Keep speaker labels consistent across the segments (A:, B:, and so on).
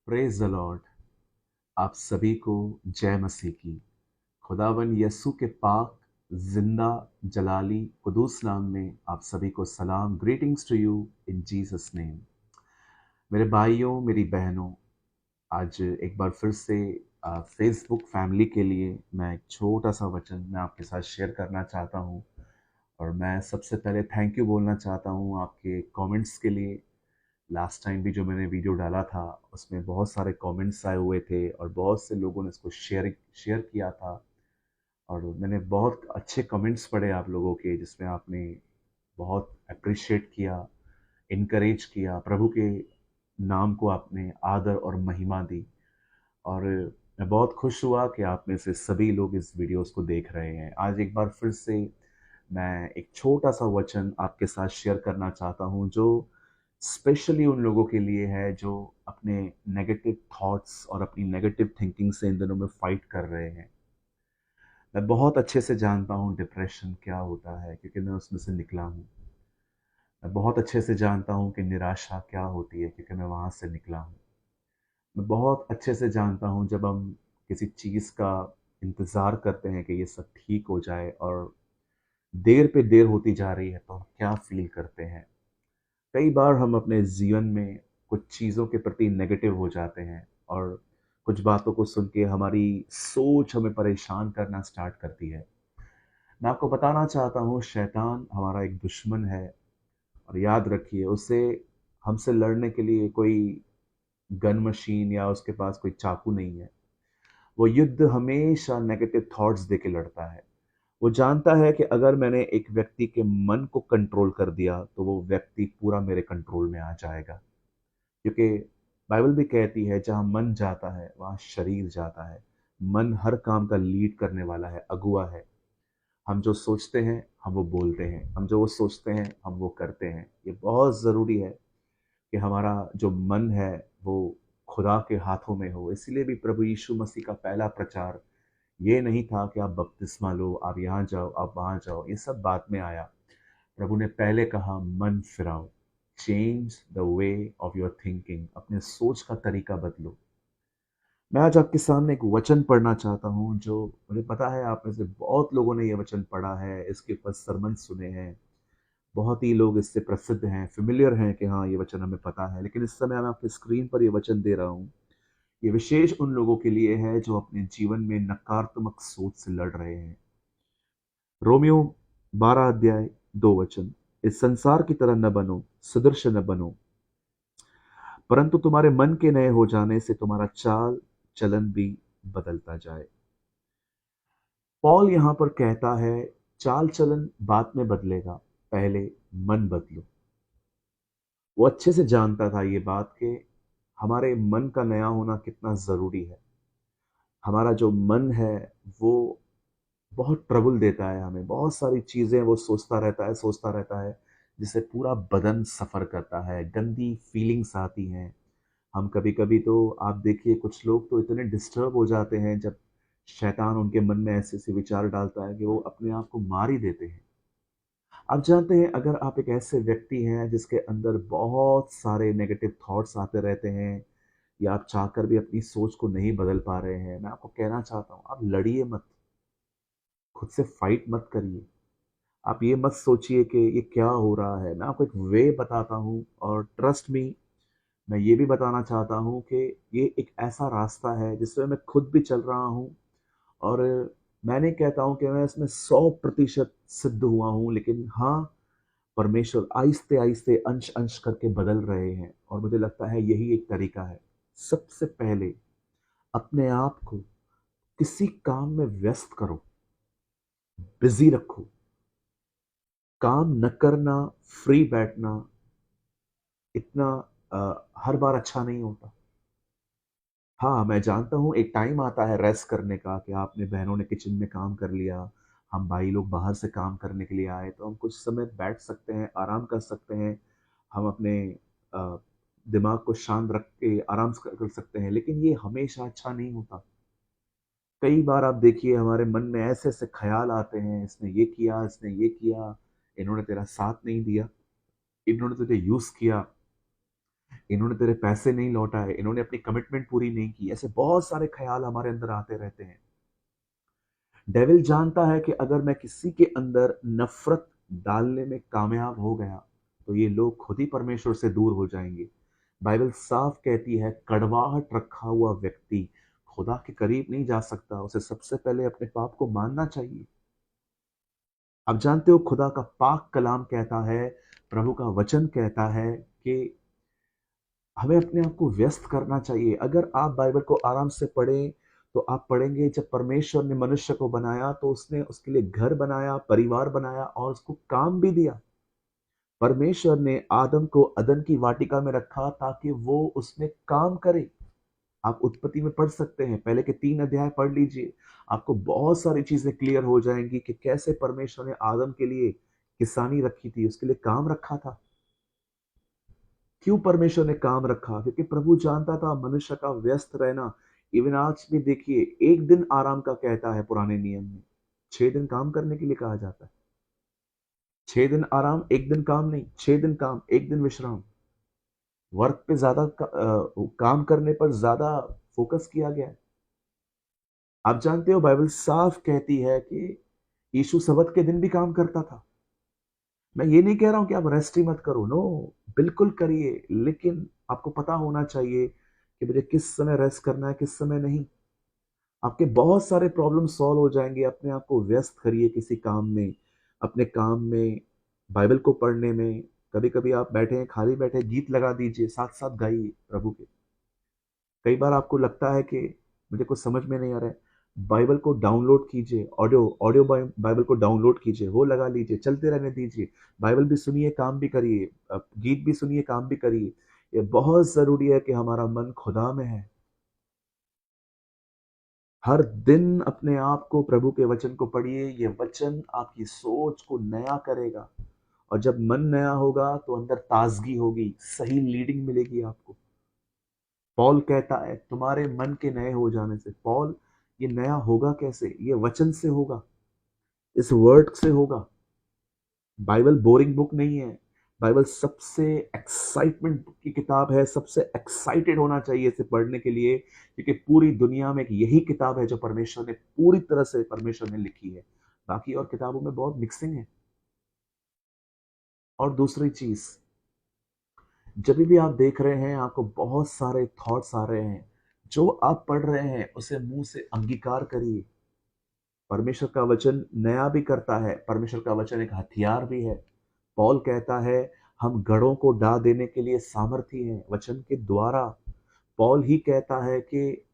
A: Praise the Lord. आप सभी को जय मसीह की। खुदावन यसु के पाक जिंदा जलाली कुदूस नाम में आप सभी को सलाम। Greetings to you in Jesus name. मेरे भाइयों, मेरी बहनों, आज एक बार फिर से फेसबुक फैमिली के लिए मैं एक छोटा सा वचन मैं आपके साथ शेयर करना चाहता हूँ। और मैं सबसे पहले थैंक यू बोलना चाहता हूँ आपके कमेंट्स के लिए। लास्ट टाइम भी जो मैंने वीडियो डाला था उसमें बहुत सारे कमेंट्स आए हुए थे और बहुत से लोगों ने इसको शेयर शेयर किया था। और मैंने बहुत अच्छे कमेंट्स पढ़े आप लोगों के, जिसमें आपने बहुत अप्रिशिएट किया, इनकरेज किया, प्रभु के नाम को आपने आदर और महिमा दी। और मैं बहुत खुश हुआ कि आप में से सभी लोग इस वीडियोस को देख रहे हैं। आज एक बार फिर से मैं एक छोटा सा वचन आपके साथ शेयर करना चाहता हूं, जो स्पेशली उन लोगों के लिए है जो अपने नेगेटिव थॉट्स और अपनी नेगेटिव थिंकिंग से इन दिनों में फाइट कर रहे हैं। मैं बहुत अच्छे से जानता हूं डिप्रेशन क्या होता है, क्योंकि मैं उसमें से निकला हूं। मैं बहुत अच्छे से जानता हूं कि निराशा क्या होती है, क्योंकि मैं वहां से निकला हूं। मैं बहुत अच्छे से जानता हूँ जब हम किसी चीज़ का इंतज़ार करते हैं कि ये सब ठीक हो जाए और देर पे देर होती जा रही है, तो हम क्या फील करते हैं। कई बार हम अपने जीवन में कुछ चीज़ों के प्रति नेगेटिव हो जाते हैं और कुछ बातों को सुन के हमारी सोच हमें परेशान करना स्टार्ट करती है। मैं आपको बताना चाहता हूँ, शैतान हमारा एक दुश्मन है। और याद रखिए, उसे हमसे लड़ने के लिए कोई गन मशीन या उसके पास कोई चाकू नहीं है। वो युद्ध हमेशा नेगेटिव थॉट्स देके लड़ता है। वो जानता है कि अगर मैंने एक व्यक्ति के मन को कंट्रोल कर दिया तो वो व्यक्ति पूरा मेरे कंट्रोल में आ जाएगा। क्योंकि बाइबल भी कहती है, जहाँ मन जाता है वहाँ शरीर जाता है। मन हर काम का लीड करने वाला है, अगुआ है। हम जो सोचते हैं हम वो बोलते हैं, हम जो वो सोचते हैं हम वो करते हैं। ये बहुत ज़रूरी है कि हमारा जो मन है वो खुदा के हाथों में हो। इसलिए भी प्रभु यीशु मसीह का पहला प्रचार ये नहीं था कि आप बपतिस्मा लो, आप यहाँ जाओ, आप वहाँ जाओ, ये सब बाद में आया। प्रभु ने पहले कहा, मन फिराओ, change the way of your thinking, अपने सोच का तरीका बदलो। मैं आज आपके सामने एक वचन पढ़ना चाहता हूँ, जो मुझे पता है आप में से बहुत लोगों ने ये वचन पढ़ा है, इसके ऊपर सरमन सुने हैं। बहुत ही लोग इससे प्रसिद्ध हैं, फेमिलियर हैं कि हाँ ये वचन हमें पता है। लेकिन इस समय मैं आपकी स्क्रीन पर ये वचन दे रहा हूँ। ये विशेष उन लोगों के लिए है जो अपने जीवन में नकारात्मक सोच से लड़ रहे हैं। रोमियो 12 अध्याय 2 वचन, इस संसार की तरह न बनो, सदृश न बनो, परंतु तुम्हारे मन के नए हो जाने से तुम्हारा चाल चलन भी बदलता जाए। पॉल यहां पर कहता है, चाल चलन बाद में बदलेगा, पहले मन बदलो। वो अच्छे से जानता था ये बात कि हमारे मन का नया होना कितना जरूरी है। हमारा जो मन है वो बहुत ट्रबल देता है हमें, बहुत सारी चीजें वो सोचता रहता है, जिससे पूरा बदन सफर करता है, गंदी फीलिंग्स आती हैं। हम कभी कभी तो आप देखिए, कुछ लोग तो इतने डिस्टर्ब हो जाते हैं जब शैतान उनके मन में ऐसे ऐसे विचार डालता है कि वो अपने आप को मार ही देते हैं। आप जानते हैं, अगर आप एक ऐसे व्यक्ति हैं जिसके अंदर बहुत सारे नेगेटिव थॉट्स आते रहते हैं, या आप चाहकर भी अपनी सोच को नहीं बदल पा रहे हैं, मैं आपको कहना चाहता हूँ, आप लड़िए मत, खुद से फाइट मत करिए। आप ये मत सोचिए कि ये क्या हो रहा है। मैं आपको एक वे बताता हूँ, और ट्रस्ट मी, मैं ये भी बताना चाहता हूँ कि ये एक ऐसा रास्ता है जिसमें मैं खुद भी चल रहा हूँ। और मैं नहीं कहता हूँ कि मैं इसमें 100% सिद्ध हुआ हूँ, लेकिन हाँ, परमेश्वर आहिस्ते आहिस्ते अंश अंश करके बदल रहे हैं, और मुझे लगता है यही एक तरीका है। सबसे पहले अपने आप को किसी काम में व्यस्त करो, बिजी रखो। काम न करना, फ्री बैठना, इतना हर बार अच्छा नहीं होता। हाँ, मैं जानता हूँ एक टाइम आता है रेस्ट करने का, कि आपने बहनों ने किचन में काम कर लिया, हम भाई लोग बाहर से काम करने के लिए आए, तो हम कुछ समय बैठ सकते हैं, आराम कर सकते हैं। हम अपने अ, दिमाग को शांत रख के आराम से कर सकते हैं, लेकिन ये हमेशा अच्छा नहीं होता। कई बार आप देखिए, हमारे मन में ऐसे ऐसे ख्याल आते हैं, इसने ये किया, इसने ये किया, इन्होंने तेरा साथ नहीं दिया, इन्होंने तुझे यूज किया, इन्होंने तेरे पैसे नहीं लौटाए, इन्होंने अपनी कमिटमेंट पूरी नहीं की। ऐसे बहुत सारे ख्याल हमारे अंदर आते रहते हैं। डेविल जानता है कि अगर मैं किसी के अंदर नफरत डालने में कामयाब हो गया तो ये लोग खुद ही परमेश्वर से दूर हो जाएंगे। बाइबल साफ कहती है कड़वाहट रखा हुआ व्यक्ति खुदा के करीब नहीं जा सकता, उसे सबसे पहले अपने पाप को मानना चाहिए। आप जानते हो खुदा का पाक कलाम कहता है, प्रभु का वचन कहता है कि हमें अपने आप को व्यस्त करना चाहिए। अगर आप बाइबल को आराम से पढ़ें तो आप पढ़ेंगे जब परमेश्वर ने मनुष्य को बनाया तो उसने उसके लिए घर बनाया, परिवार बनाया और उसको काम भी दिया। परमेश्वर ने आदम को अदन की वाटिका में रखा ताकि वो उसमें काम करे। आप उत्पत्ति में पढ़ सकते हैं, पहले के 3 अध्याय पढ़ लीजिए, आपको बहुत सारी चीजें क्लियर हो जाएंगी कि कैसे परमेश्वर ने आदम के लिए किसानी रखी थी, उसके लिए काम रखा था। क्यों परमेश्वर ने काम रखा? क्योंकि प्रभु जानता था मनुष्य का व्यस्त रहना। इवन आज भी देखिए, एक दिन आराम का कहता है पुराने नियम में, 6 दिन काम करने के लिए कहा जाता है। 6 दिन आराम, एक दिन काम नहीं, 6 दिन काम, एक दिन विश्राम। वर्क पे ज्यादा काम करने पर ज्यादा फोकस किया गया है। आप जानते हो बाइबल साफ कहती है कि यीशु सबत के दिन भी काम करता था। मैं ये नहीं कह रहा हूं कि आप रेस्ट ही मत करो, नो, बिल्कुल करिए, लेकिन आपको पता होना चाहिए कि मुझे किस समय रेस्ट करना है, किस समय नहीं। आपके बहुत सारे प्रॉब्लम सॉल्व हो जाएंगे। अपने आप को व्यस्त करिए किसी काम में, अपने काम में, बाइबल को पढ़ने में। कभी कभी आप बैठे हैं, खाली बैठे, गीत लगा दीजिए, साथ साथ गाइए प्रभु के। कई बार आपको लगता है कि मुझे कुछ समझ में नहीं आ रहा है, बाइबल को डाउनलोड कीजिए, ऑडियो ऑडियो बाइबल को डाउनलोड कीजिए, वो लगा लीजिए, चलते रहने दीजिए। बाइबल भी सुनिए, काम भी करिए, गीत भी सुनिए, काम भी करिए। ये बहुत जरूरी है कि हमारा मन खुदा में है। हर दिन अपने आप को प्रभु के वचन को पढ़िए। ये वचन आपकी सोच को नया करेगा, और जब मन नया होगा तो अंदर ताजगी होगी, सही लीडिंग मिलेगी आपको। पॉल कहता है तुम्हारे मन के नए हो जाने से। पॉल, ये नया होगा कैसे? ये वचन से होगा, इस वर्ड से होगा। बाइबल बोरिंग बुक नहीं है। बाइबल सबसे एक्साइटमेंट की किताब है। सबसे एक्साइटेड होना चाहिए इसे पढ़ने के लिए, क्योंकि पूरी दुनिया में एक यही किताब है जो परमेश्वर ने पूरी तरह से परमेश्वर ने लिखी है। बाकी और किताबों में बहुत मिक्सिंग है। और दूसरी चीज, जब भी आप देख रहे हैं आपको बहुत सारे थॉट्स आ रहे हैं, जो आप पढ़ रहे हैं उसे मुंह से अंगीकार करिए। परमेश्वर का वचन नया भी करता है, परमेश्वर का वचन एक हथियार भी है। पॉल कहता है हम गढ़ों को ढा देने के लिए सामर्थी हैं वचन के द्वारा। पॉल ही कहता है कि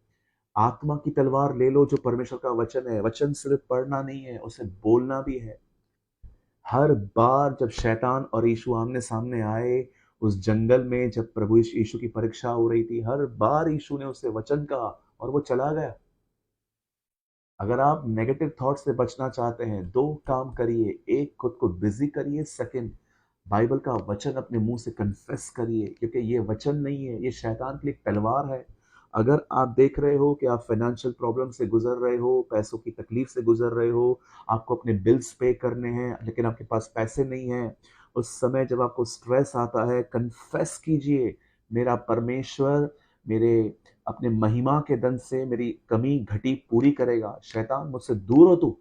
A: आत्मा की तलवार ले लो जो परमेश्वर का वचन है। वचन सिर्फ पढ़ना नहीं है, उसे बोलना भी है। हर बार जब शैतान और यीशु आमने सामने आए उस जंगल में, जब प्रभु यीशु की परीक्षा हो रही थी, हर बार यीशु ने उसे वचन कहा और वो चला गया। अगर आप नेगेटिव थॉट से बचना चाहते हैं, 2 काम करिए। एक, खुद को बिजी करिए। सेकंड, बाइबल का वचन अपने मुंह से कन्फेस करिए, क्योंकि ये वचन नहीं है, ये शैतान के लिए एक तलवार है। अगर आप देख रहे हो कि आप फाइनेंशियल प्रॉब्लम से गुजर रहे हो, पैसों की तकलीफ से गुजर रहे हो, आपको अपने बिल्स पे करने हैं लेकिन आपके पास पैसे नहीं हैं, उस समय जब आपको स्ट्रेस आता है, कन्फेस कीजिए, मेरा परमेश्वर मेरे अपने महिमा के दन से मेरी कमी घटी पूरी करेगा। शैतान मुझसे दूर हो तू।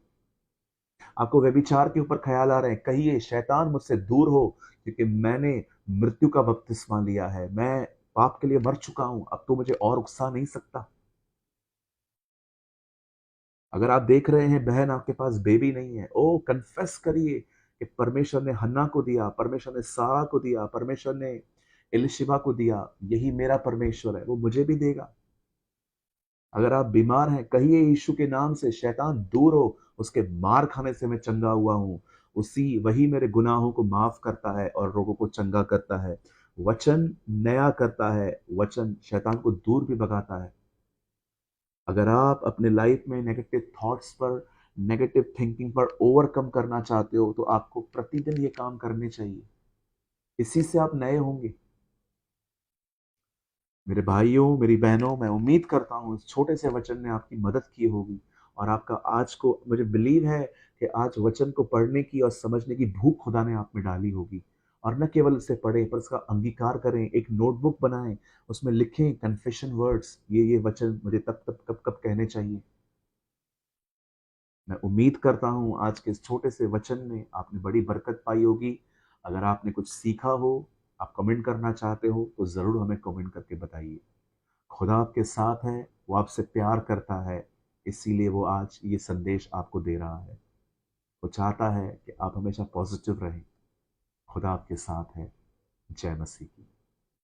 A: आपको व्यभिचार के ऊपर ख्याल आ रहे हैं, कहिए शैतान मुझसे दूर हो, क्योंकि मैंने मृत्यु का बपतिस्मा लिया है, मैं पाप के लिए मर चुका हूं, अब तो मुझे और उकसा नहीं सकता। अगर आप देख रहे हैं बहन आपके पास बेबी नहीं है, ओ कन्फेस करिए कि परमेश्वर ने हन्ना को दिया, परमेश्वर ने सारा को दिया, परमेश्वर ने एलिशिबा को दिया, यही मेरा परमेश्वर है, वो मुझे भी देगा। अगर आप बीमार हैं, कहिए यीशु के नाम से शैतान दूर हो, उसके मार खाने से मैं चंगा हुआ हूं। उसी वही मेरे गुनाहों को माफ करता है और रोगों को चंगा करता है। वचन नया करता है, वचन शैतान को दूर भी भगाता है। अगर आप अपने लाइफ में नेगेटिव थॉट्स पर, नेगेटिव थिंकिंग पर ओवरकम करना चाहते हो तो आपको प्रतिदिन ये काम करने चाहिए। इसी से आप नए होंगे। मेरे भाइयों, मेरी बहनों, मैं उम्मीद करता हूँ इस छोटे से वचन ने आपकी मदद की होगी, और आपका आज को, मुझे बिलीव है कि आज वचन को पढ़ने की और समझने की भूख खुदा ने आप में डाली होगी, और न केवल उसे पढ़ें पर उसका अंगीकार करें, एक नोटबुक बनाएं, उसमें लिखें कन्फेशन वर्ड्स, ये वचन मुझे तब तब कब कब कहने चाहिए। मैं उम्मीद करता हूँ आज के इस छोटे से वचन में आपने बड़ी बरकत पाई होगी। अगर आपने कुछ सीखा हो, आप कमेंट करना चाहते हो तो ज़रूर हमें कमेंट करके बताइए। खुदा आपके साथ है, वो आपसे प्यार करता है, इसीलिए वो आज ये संदेश आपको दे रहा है। वो चाहता है कि आप हमेशा पॉजिटिव रहें। खुदा आपके साथ है। जय मसीह की।